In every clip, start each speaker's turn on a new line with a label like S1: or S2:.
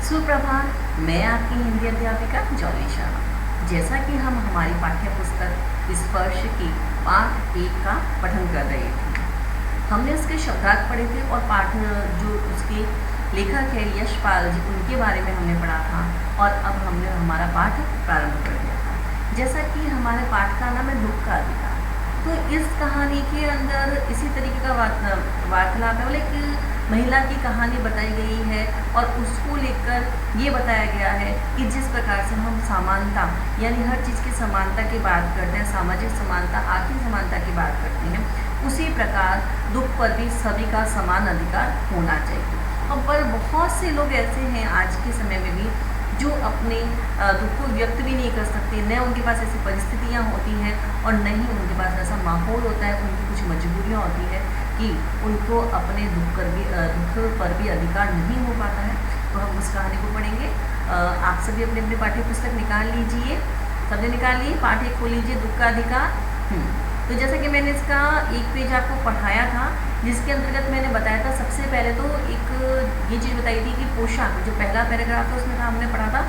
S1: सुप्रभात। मैं आपकी हिंदी अध्यापिका जॉली शर्मा। जैसा कि हम हमारी पाठ्य पुस्तक स्पर्श की पाठ 1 का पठन कर रहे थे, हमने उसके शब्दार्थ पढ़े थे और पाठ जो उसके लेखक है यशपाल जी, उनके बारे में हमने पढ़ा था और अब हमने हमारा पाठ प्रारंभ कर दिया था। जैसा कि हमारे पाठ का नाम है दुख का अधिकार, तो इस कहानी के अंदर इसी तरीके का वार्तालाप है। मतलब एक महिला की कहानी बताई गई है और उसको लेकर ये बताया गया है कि जिस प्रकार से हम समानता यानी हर चीज़ की समानता की बात करते हैं, सामाजिक समानता, आर्थिक समानता की बात करते हैं, उसी प्रकार दुख पर भी सभी का समान अधिकार होना चाहिए। और पर बहुत से लोग ऐसे हैं आज के समय में भी जो अपने दुख को व्यक्त भी नहीं कर सकते, न उनके पास ऐसी परिस्थितियाँ होती हैं और न ही उनके पास ऐसा माहौल होता है, उनकी कुछ मजबूरियाँ होती है कि उनको अपने दुख पर भी अधिकार नहीं हो पाता है। तो हम उस कहानी को पढ़ेंगे। आप सभी अपने अपने पाठ्य पुस्तक निकाल लीजिए। सबने निकाल लिए? पाठ 1 खोल लीजिए, दुख का अधिकार। तो जैसा कि मैंने इसका एक पेज आपको पढ़ाया था, जिसके अंतर्गत मैंने बताया था सबसे पहले तो एक ये चीज़ बताई थी कि पोशाक, जो पहला पैराग्राफ था उसमें हमने पढ़ा था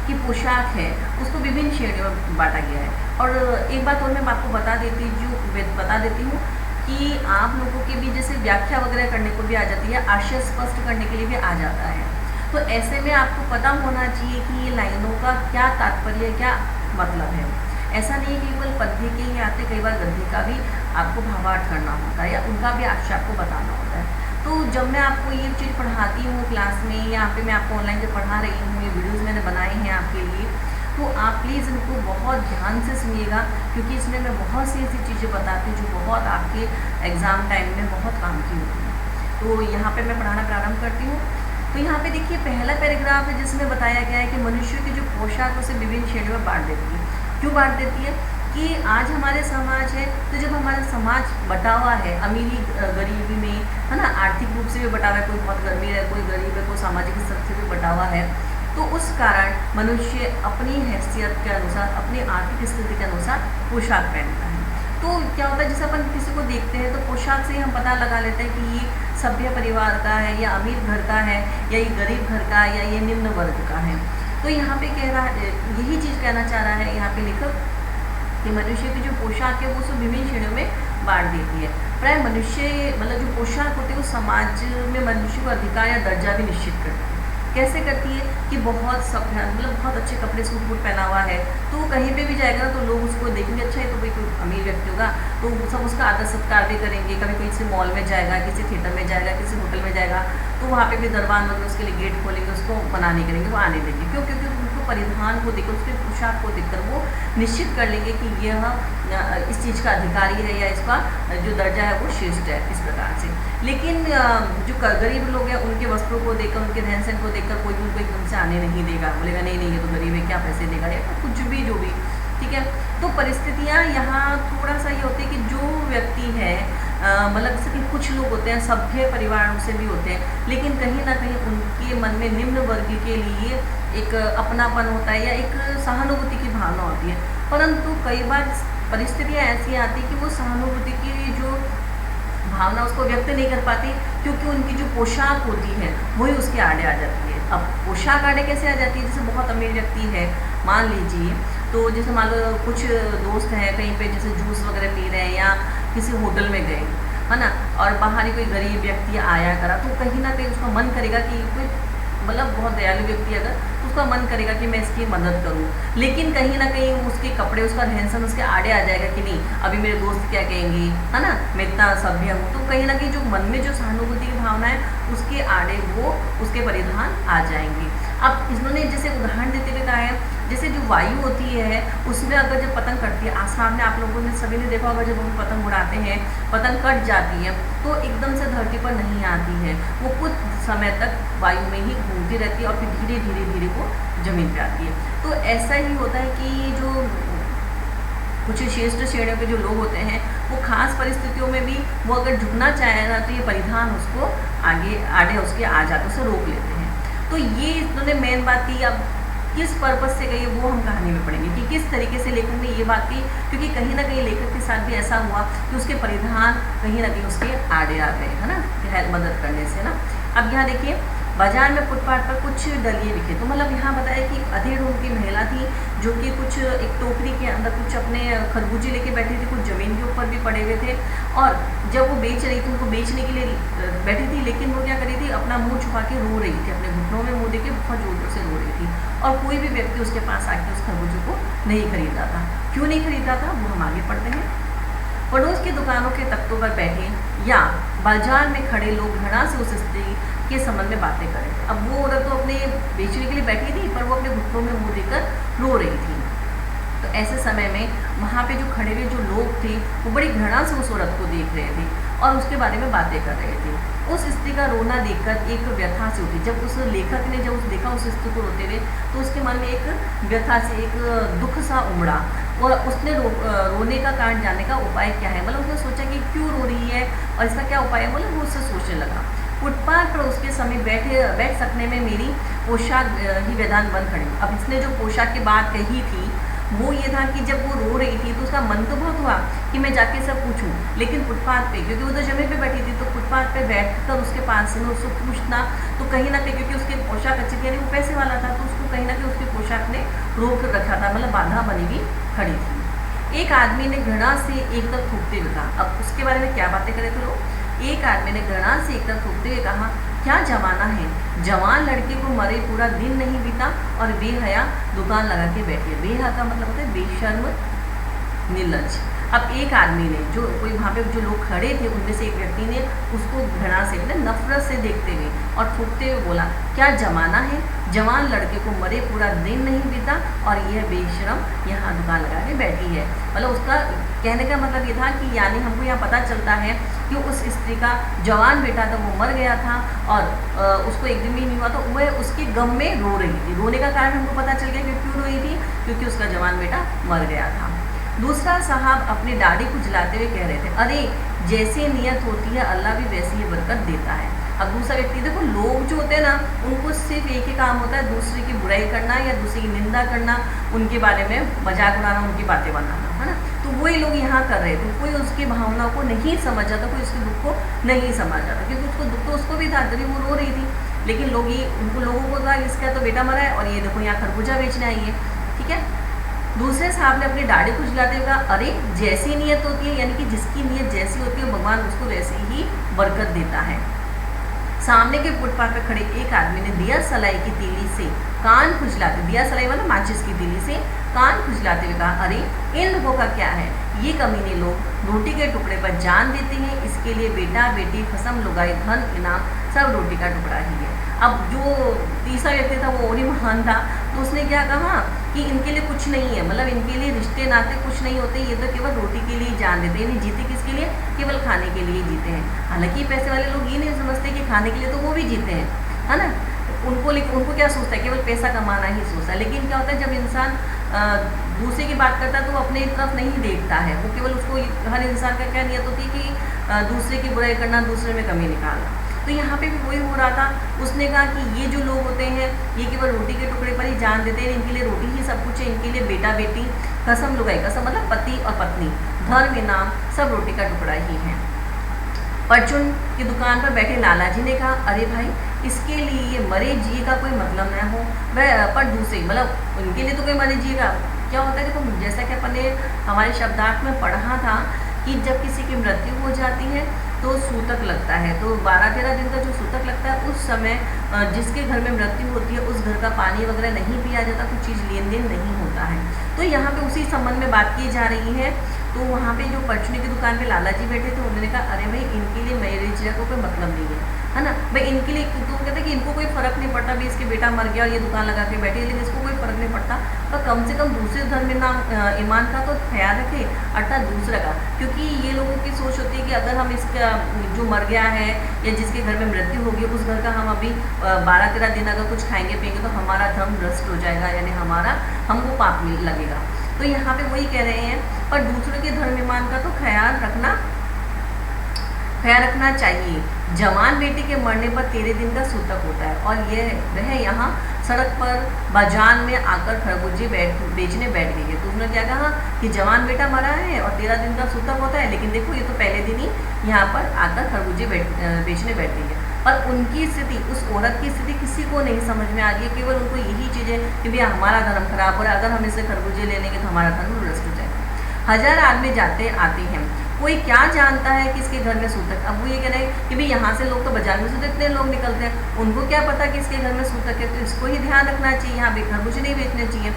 S1: कि पोशाक है उसको विभिन्न श्रेणियों में बांटा गया है। और एक बात और मैं आपको बता देती हूँ कि आप लोगों के भी जैसे व्याख्या वगैरह करने को भी आ जाती है, आशय स्पष्ट करने के लिए भी आ जाता है। तो ऐसे में आपको पता होना चाहिए कि ये लाइनों का क्या तात्पर्य, क्या मतलब है। ऐसा नहीं है कि केवल पद्य के ही आते, कई बार गद्य का भी आपको भावार्थ करना होता है या उनका भी आशय आपको बताना होता है। तो जब मैं आपको ये चीज़ पढ़ाती हूँ क्लास में, यहाँ पे मैं आपको ऑनलाइन जब पढ़ा रही हूँ, ये वीडियोज़ मैंने बनाए हैं आपके लिए, तो आप प्लीज़ इनको बहुत ध्यान से सुनिएगा, क्योंकि इसमें मैं बहुत सी ऐसी चीज़ें बताती हूँ जो बहुत आपके एग्ज़ाम टाइम में बहुत काम की होती है। तो यहाँ पे मैं पढ़ाना प्रारंभ करती हूँ। तो यहाँ पे देखिए पहला पैराग्राफ है जिसमें बताया गया है कि मनुष्य की जो पोशाक उसे विभिन्न श्रेणियों में बांट देती है। क्यों बांट देती है? कि आज हमारे समाज है, तो जब हमारा समाज बटा हुआ है अमीरी गरीबी में, है ना, आर्थिक रूप से भी बटा हुआ है, कोई बहुत अमीर है, कोई गरीब है, कोई सामाजिक स्तर से भी बटा हुआ है, तो उस कारण मनुष्य अपनी हैसियत के अनुसार, अपनी आर्थिक स्थिति के अनुसार पोशाक पहनता है। तो क्या होता है, जैसे अपन किसी को देखते हैं तो पोशाक से हम पता लगा लेते हैं कि ये सभ्य परिवार का है या अमीर घर का है या ये गरीब घर का है या ये निम्न वर्ग का है। तो यहाँ पे कह रहा है, यही चीज़ कहना चाह रहा है यहाँ पे लेखक कि मनुष्य की जो पोशाक है वो सब विभिन्न श्रेणियों में बांट देती है। प्राय मनुष्य मतलब जो पोशाक होती है वो समाज में मनुष्य को अधिकार या दर्जा भी निश्चित करती है। कैसे करती है कि बहुत सभ्य मतलब बहुत अच्छे कपड़े सूट बूट पहना हुआ है, तो वो कहीं पे भी जाएगा तो लोग उसको देखेंगे, अच्छा है तो भाई कोई अमीर व्यक्ति होगा, तो सब उसका आदर सत्कार भी करेंगे। कभी कोई किसी मॉल में जाएगा, किसी थिएटर में जाएगा, किसी होटल में जाएगा, तो वहाँ पे भी दरबान वगैरह उसके लिए गेट खोलेंगे, उसको मना नहीं करेंगे, वो आने देंगे। क्यों? क्योंकि उनको परिधान को देखकर, उसके पोशाक को देखकर वो निश्चित कर लेंगे कि यह इस चीज़ का अधिकारी है या इसका जो दर्जा है वो श्रेष्ठ है, इस प्रकार से। लेकिन जो गरीब लोग हैं उनके वस्त्रों को देखकर, उनके रहन सहन को देखकर कोई भी उनको एकदम से आने नहीं देगा, बोलेगा नहीं नहीं ये तो गरीब है, क्या पैसे देगा, या कुछ भी जो भी, ठीक है। तो परिस्थितियाँ यहाँ थोड़ा सा ये होती है कि जो व्यक्ति है मतलब जैसे कि कुछ लोग होते हैं सभ्य परिवारों से भी होते हैं, लेकिन कहीं ना कहीं उनके मन में निम्न वर्ग के लिए एक अपनापन होता है या एक सहानुभूति की भावना होती है। परंतु कई बार परिस्थितियाँ ऐसी आती कि वो सहानुभूति की जो भावना उसको व्यक्त नहीं कर पाती, क्योंकि उनकी जो पोशाक होती है वही उसके आड़े आ जाती है। अब पोशाक आड़े कैसे आ जाती है? जैसे बहुत अमीर व्यक्ति है मान लीजिए, तो जैसे मान लो कुछ दोस्त हैं कहीं पे जैसे जूस वगैरह पी रहे हैं या किसी होटल में गए, है ना, और बाहर ही कोई गरीब व्यक्ति आया करा, तो कहीं ना कहीं उसका मन करेगा कि कोई मतलब बहुत दयालु व्यक्ति अगर, तो उसका मन करेगा कि मैं इसकी मदद करूं। लेकिन कहीं ना कहीं उसके कपड़े, उसका रहन सहन उसके आड़े आ जाएगा कि नहीं अभी मेरे दोस्त क्या कहेंगे, है ना, मैं इतना सभ्य हूँ। तो कहीं ना कहीं जो मन में जो सहानुभूति की भावना है उसके आड़े वो उसके परिधान आ जाएंगे। अब इन्होंने जैसे उदाहरण देते हुए कहा है, जैसे जो वायु होती है उसमें अगर जब पतंग कटती है, आसमान में आप लोगों ने सभी ने देखा होगा, जब हम पतंग उड़ाते हैं पतंग कट जाती है तो एकदम से धरती पर नहीं आती है, वो कुछ समय तक वायु में ही घूमती रहती है और फिर धीरे धीरे धीरे वो जमीन पे आती है। तो ऐसा ही होता है कि जो कुछ श्रेष्ठ श्रेणियों के जो लोग होते हैं वो खास परिस्थितियों में भी वो अगर झुकना चाहे ना तो ये परिधान उसको आगे उसके आ जाते, उसे रोक लेते हैं। तो ये इन्होंने मेन बात की। अब किस पर्पस से गई वो हम कहानी में पढ़ेंगे कि किस तरीके से लेखक ने ये बात की, क्योंकि कहीं ना कहीं लेखक के साथ भी ऐसा हुआ कि उसके परिधान कहीं ना कहीं उसके आड़े आ गए, है ना, मदद करने से ना। अब यहाँ देखिए बाजार में फुटपाथ पर कुछ डलिए बिके। तो मतलब यहाँ बताया कि अधेड़ उम्र की महिला थी जो कि कुछ एक टोकरी के अंदर कुछ अपने खरबूजे लेके बैठी थी, कुछ ज़मीन के ऊपर भी पड़े हुए थे, और जब वो बेच रही थी, उनको बेचने के लिए बैठी थी, लेकिन वो क्या कर रही थी, अपना मुंह छुपा के रो रही थी, अपने घुटनों में मुंह देके बहुत जोर जोर से रो रही थी, और कोई भी व्यक्ति उसके पास आके उस खरबूजे को नहीं खरीदा था। क्यों नहीं खरीदा था, वो हम आगे पढ़ते हैं। पड़ोस की दुकानों के तख्तों पर बैठे या बाजार में खड़े लोग घृणा से उस स्त्री के संबंध में बातें करें। अब वो औरत तो अपने बेचने के लिए बैठी थी, पर वो अपने घुटनों में मुंह देकर रो रही थी। तो ऐसे समय में वहाँ पे जो खड़े हुए जो लोग थे वो बड़ी घृणा से उस औरत को देख रहे थे और उसके बारे में बातें कर रहे थे। उस स्त्री का रोना देखकर एक व्यथा से उठी। जब उस लेखक ने जब देखा उस स्त्री को रोते हुए, तो उसके मन में एक व्यथा से एक दुख सा उमड़ा और उसने रोने का कारण जानने का उपाय क्या है, मतलब उसने सोचा कि क्यों रो रही है और इसका क्या उपाय है, मतलब वो उससे सोचने लगा। फुटपाथ पर उसके समय बैठ सकने में मेरी पोशाक ही वैधान बन खड़ी। अब इसने जो पोशाक की बात कही थी वो ये था कि जब वो रो रही थी तो उसका मन तो बहुत हुआ कि मैं जाके सब पूछूं, लेकिन फुटपाथ पे, क्योंकि वो तो जमीन पे बैठी थी, तो फुटपाथ पे बैठकर उसके पास से मैं उसको पूछना तो कहीं ना कहीं, क्योंकि उसकी पोशाक अच्छी थी, यानी वो पैसे वाला था, तो उसको कहीं ना कहीं उसकी पोशाक ने रोक रखा था, मतलब बाधा बनी हुई खड़ी थी। एक आदमी ने घृणा से एक तरफ थूकते हुए कहा। अब उसके बारे में क्या बातें करे थे लोग। एक आदमी ने घृणा से एक तरफ थूकते हुए कहा, क्या जमाना है, जवान लड़के को मरे पूरा दिन नहीं बीता और बेहया दुकान लगा के बैठी है। बेहया का मतलब होता है बेशर्म, निर्लज। अब एक आदमी ने, जो कोई वहाँ पे जो लोग खड़े थे उनमें से एक व्यक्ति ने उसको घृणा से, मतलब नफरत से देखते हुए और थूकते हुए बोला, क्या जमाना है, जवान लड़के को मरे पूरा दिन नहीं बीता और यह बेशरम यहाँ दुकान लगा के बैठी है। मतलब उसका कहने का मतलब ये था कि यानी हमको यहाँ पता चलता है कि उस स्त्री का जवान बेटा था वो मर गया था और उसको एक दिन भी नहीं हुआ, तो वह उसके गम में रो रही थी। रोने का कारण हमको पता चल गया कि क्यों रोई थी, क्योंकि उसका जवान बेटा मर गया था। दूसरा साहब अपनी दाढ़ी को जलाते हुए कह रहे थे, अरे जैसी नियत होती है अल्लाह भी वैसी ही बरकत देता है। अब दूसरा व्यक्ति, देखो लोग जो होते हैं ना, उनको सिर्फ एक ही काम होता है, दूसरे की बुराई करना या दूसरे की निंदा करना, उनके बारे में मजाक उड़ाना, उनकी बातें बनाना, है ना। तो वही लोग यहाँ कर रहे थे। कोई उसकी भावनाओं को नहीं समझ जाता, कोई उसके दुख को नहीं समझ जाता, क्योंकि उसको दुख तो उसको भी था, तभी वो रो रही थी। लेकिन लोग ये, उनको लोगों को था इसका तो बेटा मरा है और ये देखो यहाँ खरबूजा बेचने आई है, ठीक है। दूसरे साहब ने अपनी दाढ़ी को जलाते हुए कहा, अरे जैसी नीयत होती है, यानी कि जिसकी नीयत जैसी होती है भगवान उसको वैसी ही बरकत देता है। सामने के फुटपाथ पर खड़े एक आदमी ने दिया सलाई की तीली से कान खुजलाते, दिया सलाई मतलब माचिस की तीली से कान खुजलाते हुए कहा, अरे इन लोगों का क्या है, ये कमीने लोग रोटी के टुकड़े पर जान देते हैं, इसके लिए बेटा बेटी कसम लुगाई धन इनाम सब रोटी का टुकड़ा ही है। अब जो तीसरा व्यक्ति था वो और ही महान था, तो उसने क्या कहा कि इनके लिए कुछ नहीं है, मतलब इनके लिए रिश्ते नाते कुछ नहीं होते, ये तो केवल रोटी के लिए जान देते हैं। नहीं जीते किसके लिए, केवल खाने के लिए जीते हैं। हालांकि पैसे वाले लोग ये नहीं समझते कि खाने के लिए तो वो भी जीते हैं, है ना। उनको क्या सोचता है, केवल पैसा कमाना ही सोचता है। लेकिन क्या होता है, जब इंसान दूसरे की बात करता है तो वो अपने तरफ नहीं देखता है, वो केवल उसको, हर इंसान का क्या नियत होती है कि दूसरे की बुराई करना, दूसरे में कमी निकालना। तो यहाँ पे भी वही हो रहा था। उसने कहा कि ये जो लोग होते हैं ये केवल रोटी के टुकड़े पर ही जान देते हैं, इनके लिए रोटी ही सब कुछ है, इनके लिए बेटा बेटी कसम लुगाई, कसम मतलब पति और पत्नी, धर्म इनाम सब रोटी का टुकड़ा ही है। परचून की दुकान पर बैठे लाला जी ने कहा, अरे भाई इसके लिए ये मरे जिए का कोई मतलब न हो, वह पर दूसरे मतलब उनके लिए तो कोई मरे जिए का क्या होता है कि, तो जैसा कि अपन ने हमारे शब्दार्थ में पढ़ा था कि जब किसी की मृत्यु हो जाती है तो सूतक लगता है, तो 12-13 दिन का जो सूतक लगता है उस समय जिसके घर में मृत्यु होती है उस घर का पानी वगैरह नहीं पिया जाता, कुछ चीज़ लेन देन नहीं होता है। तो यहाँ पे उसी संबंध में बात की जा रही है। तो वहाँ पे जो परचूनी की दुकान पे लाला जी बैठे थे, उन्होंने कहा, अरे भाई इनके लिए मैरिज का कोई मतलब नहीं है ना भाई, इनके लिए तो कहते हैं कि इनको कोई फ़र्क नहीं पड़ता भी इसके बेटा मर गया और ये दुकान लगा के बैठे, लेकिन इसको कोई फ़र्क नहीं पड़ता, पर कम से कम दूसरे धर्म में नाम ईमान का तो ख्याल रखे, अर्थात दूसरे का। क्योंकि ये लोगों की सोच होती है कि अगर हम इसका जो मर गया है या जिसके घर में मृत्यु होगी उस घर का हम अभी 12-13 दिन अगर कुछ खाएंगे पिएंगे तो हमारा धर्म भ्रष्ट हो जाएगा, यानी हमको पाप लगेगा। तो यहाँ पे वही कह रहे हैं, पर दूसरों के धर्म ईमान का तो ख्याल रखना चाहिए। जवान बेटे के मरने पर 13 दिन का सूतक होता है और वह यहाँ सड़क पर बाजार में आकर खरबूजे बेचने बैठ गई है। तो उसने क्या कहा कि जवान बेटा मरा है और 13 दिन का सूतक होता है, लेकिन देखो ये तो पहले दिन ही यहाँ पर आकर खरबूजे बेचने बैठ गई है। पर उनकी स्थिति, उस औरत की स्थिति किसी को नहीं समझ में आ रही है। केवल उनको यही चीज़ है कि भैया हमारा धर्म खराब हो रहा है, अगर हम इसे खरबूजे ले लेंगे तो हमारा धर्म भ्रष्ट हो जाएगा। 1000 आदमी जाते आते हैं, कोई क्या जानता है कि इसके घर में सूतक। अब वो ये कह रहे हैं कि भाई यहाँ से लोग तो बाजार में से इतने लोग निकलते हैं, उनको क्या पता कि इसके घर में सूतक है, तो इसको ही ध्यान रखना चाहिए, यहाँ पे खरबूजे नहीं बेचने चाहिए।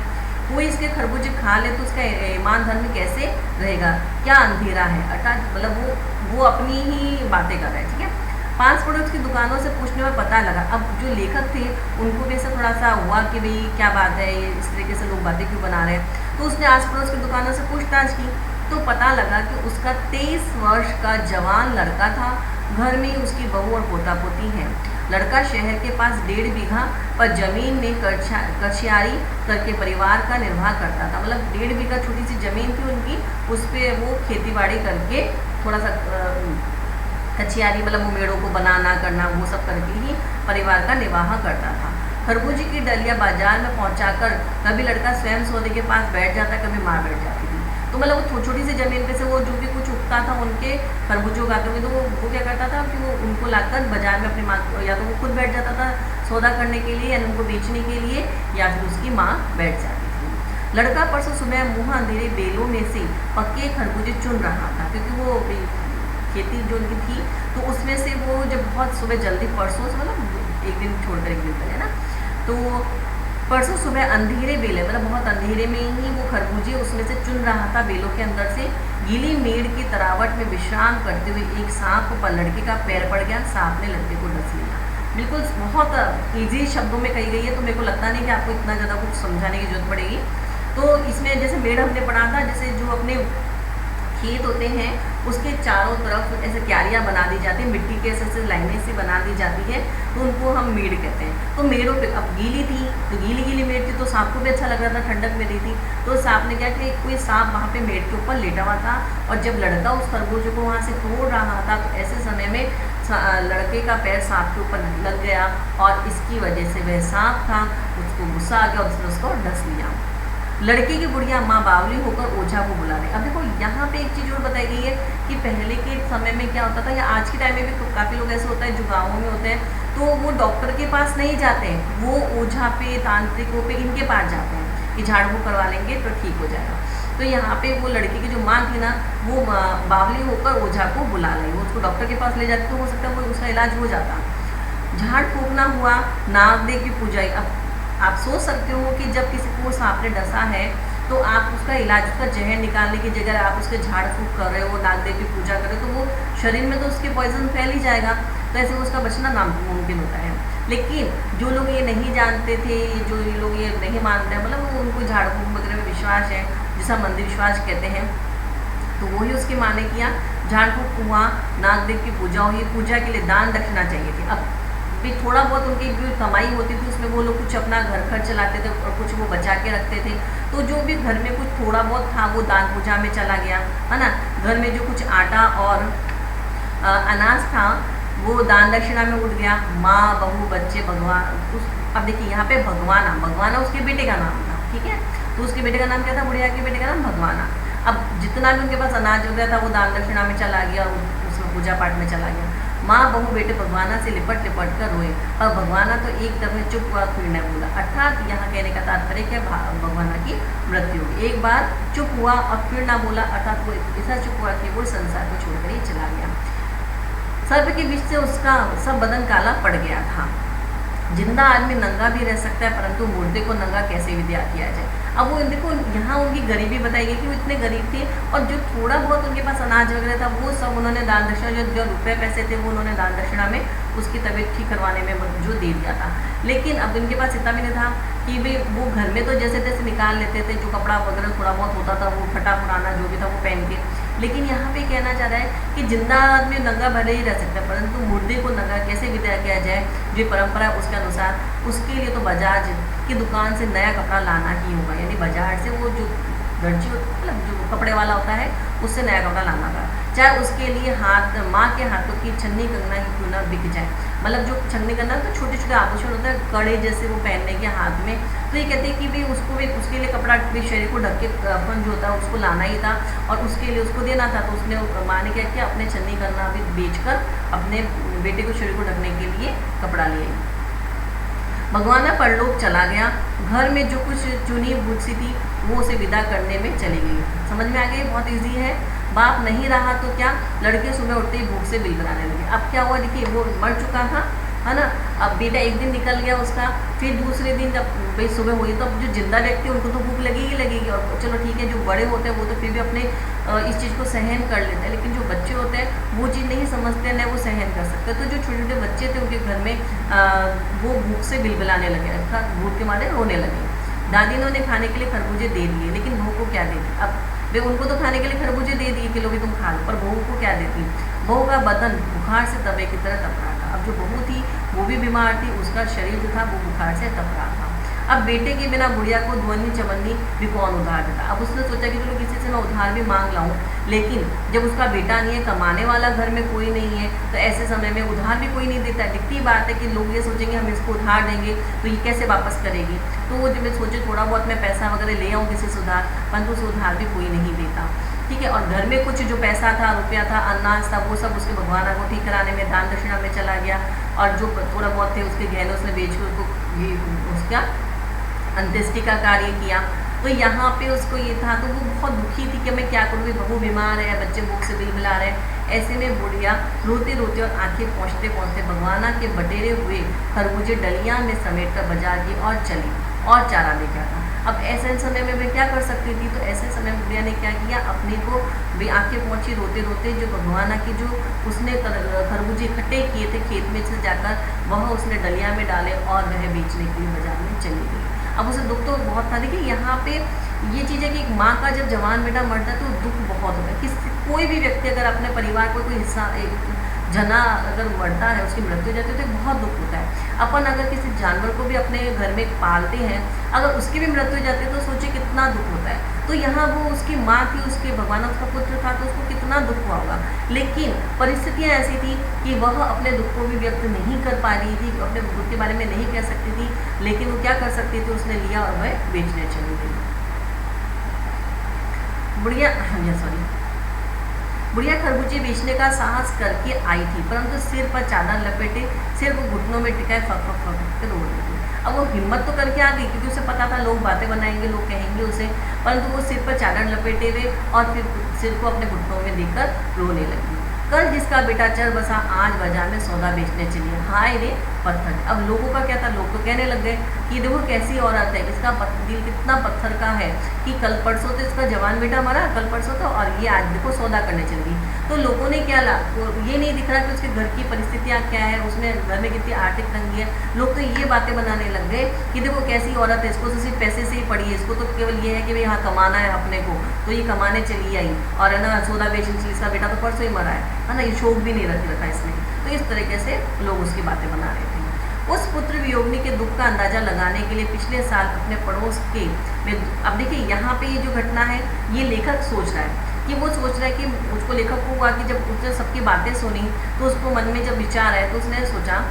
S1: कोई इसके खरबूजे खा ले तो उसका ईमान धर्म कैसे रहेगा, क्या अंधेरा है। अर्थात मतलब वो अपनी ही बातें कर रहे हैं, ठीक है। 5 पड़ोस की दुकानों से पूछने में पता लगा। अब जो लेखक थे उनको भी ऐसा थोड़ा सा हुआ कि भाई क्या बात है, ये इस तरीके से लोग बातें क्यों बना रहे हैं। तो उसने आस पड़ोस की दुकानों से पूछताछ की तो पता लगा कि उसका 23 वर्ष का जवान लड़का था, घर में उसकी बहू और पोता पोती हैं। लड़का शहर के पास 1.5 बीघा पर जमीन में कछियारी करके परिवार का निर्वाह करता था। मतलब 1.5 बीघा छोटी सी जमीन थी उनकी, उस पर वो खेती बाड़ी करके थोड़ा सा कछियारी मतलब मेड़ों को बनाना करना वो सब करके ही परिवार का निर्वाह करता था। खरबूजे की डलिया बाजार में पहुंचाकर कभी लड़का स्वयं सौदे के पास बैठ जाता, कभी माँ बैठ जाती थी। तो मतलब वो छोटी सी ज़मीन पे से वो जो भी कुछ उगता था उनके खरबूजे उगाते हुए, तो वो क्या करता था कि वो उनको लाकर बाजार में अपनी माँ, या तो वो खुद बैठ जाता था सौदा करने के लिए, यानी उनको बेचने के लिए, या फिर उसकी माँ बैठ जाती थी। लड़का परसों सुबह मुँह अंधेरे बेलों में से पक्के खरबूजे चुन रहा था, क्योंकि वो खेती जो उनकी थी तो उसमें से वो जब बहुत सुबह जल्दी, परसों से मतलब एक दिन छोड़कर एक दिन पहले ना, तो परसों सुबह अंधेरे बेले मतलब बहुत अंधेरे में ही वो खरबूजे उसमें से चुन रहा था। बेलों के अंदर से गीली मेड़ की तरावट में विश्राम करते हुए एक सांप पर लड़के का पैर पड़ गया। सांप ने लड़के को डस लिया। बिल्कुल बहुत ईजी शब्दों में कही गई है, तो मेरे को लगता नहीं कि आपको इतना ज़्यादा कुछ समझाने की जरूरत पड़ेगी। तो इसमें जैसे मेड़ हमने पढ़ा था, जैसे जो अपने खेत होते हैं उसके चारों तरफ ऐसे क्यारियाँ बना दी जाती है, मिट्टी के ऐसे लाइनें से बना दी जाती है, तो उनको हम मेड़ कहते हैं। तो मेड़ों पे अब गीली थी, तो गीली गीली मेड़ थी, तो सांप को भी अच्छा लग रहा था, ठंडक में रही थी, तो सांप ने क्या कि कोई सांप वहाँ पे मेड़ के ऊपर लेटा हुआ था, और जब लड़का उस खरबूजे को वहाँ से तोड़ रहा था तो ऐसे समय में लड़के का पैर सांप के ऊपर लग गया, और इसकी वजह से वह सांप था, उसको गुस्सा आ गया और उसने उसको डस लिया। लड़के की बुढ़िया माँ बावली होकर ओझा को बुला रही। अब देखो यहाँ पे एक चीज़ और बताई गई है कि पहले के समय में क्या होता था, या आज के टाइम में भी काफ़ी लोग ऐसे होता है जो गाँवों में होते हैं, तो वो डॉक्टर के पास नहीं जाते हैं, वो ओझा पे, तांत्रिकों पे, इनके पास जाते हैं कि झाड़ फूँक करवा लेंगे तो ठीक हो जाएगा। तो यहाँ पे वो लड़की की जो माँ थी ना, वो बावली होकर ओझा को बुला ली, वो उसको डॉक्टर के पास ले जाती, तो हो सकता है वो उसका इलाज हो जाता। झाड़ फूँकना हुआ, नागदेव की पूजाई। अब आप सोच सकते हो कि जब किसी को सांप ने डसा है तो आप उसका इलाज, उसका जहर निकालने की जगह आप उसके झाड़ फूँक कर रहे हो, नागदेव की पूजा कर रहे हो, तो वो शरीर में तो उसके पॉइजन फैल ही जाएगा, तो ऐसे उसका बचना नामुमकिन होता है। लेकिन जो लोग ये नहीं जानते थे, जो लोग ये नहीं मानते हैं, मतलब उनको झाड़ फूँक वगैरह में विश्वास है, जिसे मंदिर विश्वास कहते हैं, तो वही उसकी माँ ने किया। झाड़ फूँक हुआ, नागदेव की पूजा हुई, पूजा के लिए दान दक्षिणा चाहिए थी। अब भी थोड़ा बहुत उनकी जो कमाई होती थी उसमें वो लोग कुछ अपना घर खर्च चलाते थे और कुछ वो बचा के रखते थे, तो जो भी घर में कुछ थोड़ा बहुत था वो दान पूजा में चला गया, है ना। घर में जो कुछ आटा और अनाज था वो दान दक्षिणा में उठ गया। माँ, बहू, बच्चे, भगवान, अब देखिए यहाँ पे भगवाना उसके बेटे का नाम था, ठीक है। तो उसके बेटे का नाम क्या था, बुढ़िया के बेटे का नाम भगवाना। अब जितना भी उनके पास अनाज हो गया था वो दान दक्षिणा में चला गया, उसमें पूजा पाठ में चला गया। माँ, बहू, बेटे भगवाना से लिपट लिपट कर रोए, और भगवाना तो एक तरफ चुप हुआ, फिर न बोला। अर्थात यहाँ कहने का तात्पर्य क्या, भगवाना की मृत्यु होगी। एक बार चुप हुआ और फिर ना बोला, अर्थात वो ऐसा चुप हुआ कि वो संसार को छोड़कर ही चला गया। सर्प के बीच से उसका सब बदन काला पड़ गया था। जिंदा आदमी नंगा भी रह सकता है, परंतु मुर्दे को नंगा कैसे विद्या किया जाए। अब वो देखो यहाँ उनकी गरीबी बताई गई कि वो इतने गरीब थे, और जो थोड़ा बहुत उनके पास अनाज वगैरह था वो सब उन्होंने दान दक्षिणा, जो रुपये पैसे थे वो उन्होंने दान दक्षिणा में उसकी तबीयत ठीक करवाने में जो दे दिया था। लेकिन अब इनके पास इतना भी नहीं था कि भाई वो घर में तो जैसे तैसे निकाल लेते थे, जो कपड़ा वगैरह थोड़ा बहुत होता था वो फटा पुराना जो भी था वो पहन के। लेकिन यहाँ पे कहना चाह रहा है कि जिंदा आदमी नंगा भले ही रह सकता है, परंतु मुर्दे को नंगा कैसे विदा किया जाए, जो परंपरा है उसके अनुसार, उसके लिए तो बजाज की दुकान से नया कपड़ा लाना ही होगा। यानी बाजार से वो जो दर्जी मतलब जो कपड़े वाला होता है उससे नया कपड़ा लाना था, चाहे उसके लिए माँ के हाथों की छन्नी कंगना ही क्यों ना बिक जाए। मतलब जो छन्नी कंगना तो छोटे छोटे आभूषण होता है, कड़े जैसे वो पहनने के हाथ में, तो ये कहते हैं कि भाई उसको भी उसके लिए कपड़ा भी शरीर को ढक के अपन जो होता है उसको लाना ही था, और उसके लिए उसको देना था। तो उसने माँ ने क्या किया, अपने छन्नी कंगना भी बेच कर अपने बेटे को शरीर को ढकने के लिए कपड़ा ले आई। भगवाना परलोक चला गया। घर में जो कुछ चुनी भूत सी थी वो उसे विदा करने में चली गई। समझ में आ गई? बहुत इजी है। बाप नहीं रहा तो क्या, लड़के सुबह उठते ही भूख से बिल बनाने लगे। अब क्या हुआ, देखिए वो मर चुका था, है ना। अब बेटा एक दिन निकल गया उसका, फिर दूसरे दिन जब भाई सुबह हुई तो अब जो जिंदा व्यक्ति उनको तो भूख लगेगी लगेगी। और चलो ठीक है, जो बड़े होते हैं वो तो फिर भी अपने इस चीज़ को सहन कर लेते हैं, लेकिन जो बच्चे होते हैं वो चीज़ नहीं समझते हैं, न वो सहन कर सकते। तो जो छोटे छोटे बच्चे थे उनके घर में वो भूख से बिलबिलाने लगे, भूख के मारे रोने लगे। दादी ने उन्हें खाने के लिए खरबूजे दे दिए, लेकिन बहू को क्या देती। अब वे उनको तो खाने के लिए खरबूजे दे दिए कि लो भी तुम खा लो, पर बहू को क्या देती। बहू का बदन बुखार से तवे की तरह तप रहा था। अब जो बहू थी वो भी बीमार थी, उसका शरीर जो था वो बुखार से तप रहा था। अब बेटे के बिना बुढ़िया को दुअन्नी चवन्नी भी कौन उधार देता। अब उसने सोचा कि चलो किसी से मैं उधार भी मांग लाऊं, लेकिन जब उसका बेटा नहीं है, कमाने वाला घर में कोई नहीं है, तो ऐसे समय में उधार भी कोई नहीं देता। दिखती बात है कि लोग ये सोचेंगे हम इसको उधार देंगे तो ये कैसे वापस करेगी। तो वो जब मैं सोचे थोड़ा बहुत मैं पैसा वगैरह ले आऊँ किसी से उधार, परंतु उसे उधार भी कोई नहीं देता। ठीक है। और घर में कुछ जो पैसा था, रुपया था, अनाज था, वो सब उसके भगवान को ठीक कराने में, दान दक्षिणा में चला गया। और जो थोड़ा बहुत थे उसके गहने उसने बेच कर उसको ये उसका अंत्येष्टि का कार्य किया। तो यहाँ पे उसको ये था, तो वो बहुत दुखी थी कि मैं क्या करूँगी, बहू बीमार है, बच्चे भूख से बिलबिला रहे हैं। ऐसे में बुढ़िया रोते रोते और आंखें पहुँचते पहुँचते भगवाना के बटेरे हुए खरबूजे डलिया में समेट कर बाजार की और चली और चारा लेकर था। अब ऐसे समय में मैं क्या कर सकती थी, तो ऐसे समय में बुढ़िया ने क्या किया, अपने को भी आंखें पहुँची रोते रोते, जो भगवाना की जो उसने खरबूजे इकट्ठे किए थे खेत में से जाकर, वह उसने डलिया में डाले और वह बेचने के लिए बाजार में चली गई। अब उसे दुख तो बहुत था। देखिए यहाँ पे ये चीज़ है कि एक माँ का जब जवान बेटा मरता है तो दुख बहुत होता है। कोई भी व्यक्ति अगर अपने परिवार को कोई हिस्सा जना अगर मरता है, उसकी मृत्यु हो जाती है तो बहुत दुख होता है। अपन अगर किसी जानवर को भी अपने घर में पालते हैं, अगर उसकी भी मृत्यु हो जाती है तो सोचिए कितना दुख होता है। तो यहाँ वो उसकी माँ थी, उसके भगवान उसका पुत्र था, तो उसको कितना दुख हुआ होगा। लेकिन परिस्थितियाँ ऐसी थी कि वह अपने दुख को भी व्यक्त नहीं कर पा रही थी, अपने दुख के बारे में नहीं कह सकती थी, लेकिन वो क्या कर सकती थी, उसने लिया और वह बेचने चली गई। बुढ़िया खरबूजे बेचने का साहस करके आई थी, परंतु सिर पर चादर लपेटे, सिर को घुटनों में टिकाए फक फक फक के रो रही थी। अब वो हिम्मत तो करके आ गई, क्योंकि उसे पता था लोग बातें बनाएंगे, लोग कहेंगे उसे, परंतु वो सिर पर चादर लपेटे हुए और फिर सिर को अपने घुटनों में देकर रोने लगी। कल जिसका बेटा चढ़ बसा, आज बाजार में सौदा बेचने चली। हाय रे पत्थर। अब लोगों का क्या था, लोग तो कहने लग गए कि देखो कैसी औरत है, इसका दिल कितना पत्थर का है कि कल परसों तो इसका जवान बेटा मरा, कल परसों तो, और ये आज देखो सौदा करने चल गई। तो लोगों ने क्या ला, तो ये नहीं दिख रहा कि उसके घर की परिस्थितियाँ क्या है, उसमें घर में कितनी आर्थिक तंगी है। लोग तो ये बातें बनाने लग गए कि देखो कैसी औरत है, इसको तो सिर्फ पैसे से ही पड़ी है, इसको तो केवल ये है कि भाई यहाँ कमाना है अपने को, तो ये कमाने चली आई, और है ना सौदा बेचने चली, इसका बेटा तो परसों ही मरा है ना, ये शौक भी नहीं रखा इसने। तो इस तरीके से लोग उसकी बातें बना रहे थे। उस पुत्र वियोगिनी के दुख का अंदाजा लगाने के लिए पिछले साल अपने पड़ोस के में, अब देखिए यहाँ पे ये जो घटना है, ये लेखक सोच रहा है कि वो सोच रहा है कि उसको लेखक को हुआ कि जब उसने सबकी बातें सुनी तो उसको मन में जब विचार आया, तो उसने सोचा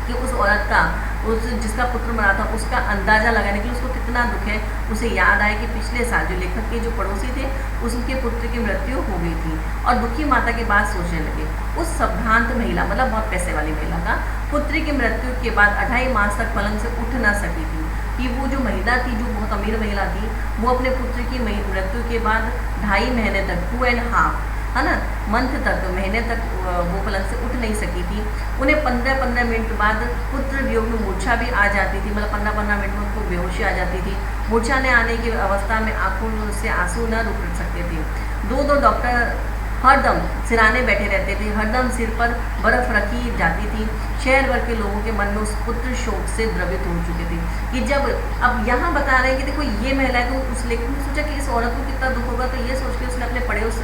S1: कि उस औरत का, उस जिसका पुत्र मरा था, उसका अंदाज़ा लगाने के लिए उसको कितना दुख है। उसे याद आया कि पिछले साल जो लेखक के जो पड़ोसी थे, उसके पुत्र की मृत्यु हो गई थी, और दुखी माता की बात सोचने लगे। उस संभ्रांत महिला, मतलब बहुत पैसे वाली महिला का पुत्री की मृत्यु के बाद 2.5 मास तक पलंग से उठ ना सकी थी। कि वो जो महिला थी, जो बहुत अमीर महिला थी, वो अपने पुत्र की मृत्यु के बाद 2.5 महीने तक, 2.5 है ना मंथ तक, महीने तक वो पलंग से उठ नहीं सकी थी। उन्हें 15-15 मिनट बाद पुत्र वियोग में मूर्छा भी आ जाती थी, मतलब 15-15 मिनट में उनको बेहोशी आ जाती थी। मूर्छा ने आने की अवस्था में आंखों से आंसू न रुक सकते थे। 2 डॉक्टर हरदम सिराने बैठे रहते थे, हरदम सिर पर बर्फ रखी जाती थी। शहर भर के लोगों के मन में उस पुत्र शोक से द्रवित हो चुके थे। कि जब अब यहाँ बता रहे हैं कि देखो ये महिला है, तो उस लेखक ने सोचा कि इस औरत को कितना दुख होगा, तो ये सोच के उसने अपने पड़ोस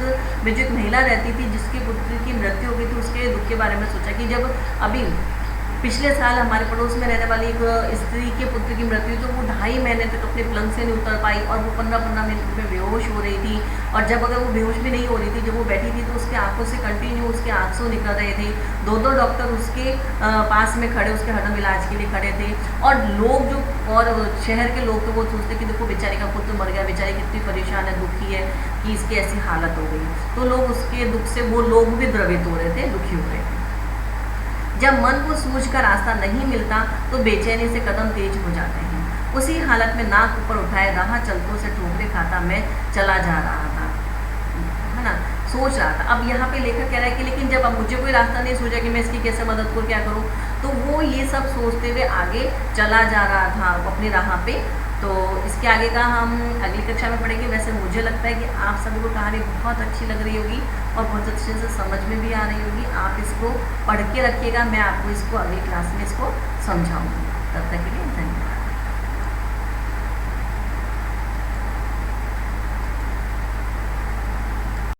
S1: में जो एक महिला रहती थी जिसके पुत्र की मृत्यु हो गई थी, उसके दुख के बारे में सोचा कि जब अभी पिछले साल हमारे पड़ोस में रहने वाली एक स्त्री के पुत्र की मृत्यु, तो वो 2.5 महीने तक अपने पलंग से नहीं उतर पाई, और वो 15-15 मिनट में बेहोश हो रही थी। और जब अगर वो बेहोश भी नहीं हो रही थी, जब वो बैठी थी, तो उसके आंखों से कंटिन्यू उसके आंसू निकल रहे थे। 2 डॉक्टर उसके पास में खड़े, उसके हरदम इलाज के लिए खड़े थे। और लोग जो, और शहर के लोग तो वो सोचते कि देखो बेचारी का पुत्र मर गया, बेचारी कितनी परेशान है, दुखी है कि इसकी ऐसी हालत हो गई। तो लोग उसके दुख से, वो लोग भी द्रवित हो रहे थे, दुखी हो रहे थे। जब मन को सूझ का रास्ता नहीं मिलता तो बेचैनी से कदम तेज हो जाते हैं। उसी हालत में नाक ऊपर उठाए राह चलतों से ठोकरे खाता मैं चला जा रहा था, है ना, सोच रहा था। अब यहाँ पे लेखक कह रहा है कि लेकिन जब अब मुझे कोई रास्ता नहीं सूझा कि मैं इसकी कैसे मदद करूँ, क्या करूँ, तो वो ये सब सोचते हुए आगे चला जा रहा था अपनी राह पे। तो इसके आगे का हम अगली कक्षा में पढ़ेंगे। वैसे मुझे लगता है कि आप सभी को कहानी बहुत अच्छी लग रही होगी और बहुत अच्छे से समझ में भी आ रही होगी। आप इसको पढ़ के रखिएगा, मैं आपको इसको अगली क्लास में इसको समझाऊंगी। तब तक के लिए धन्यवाद।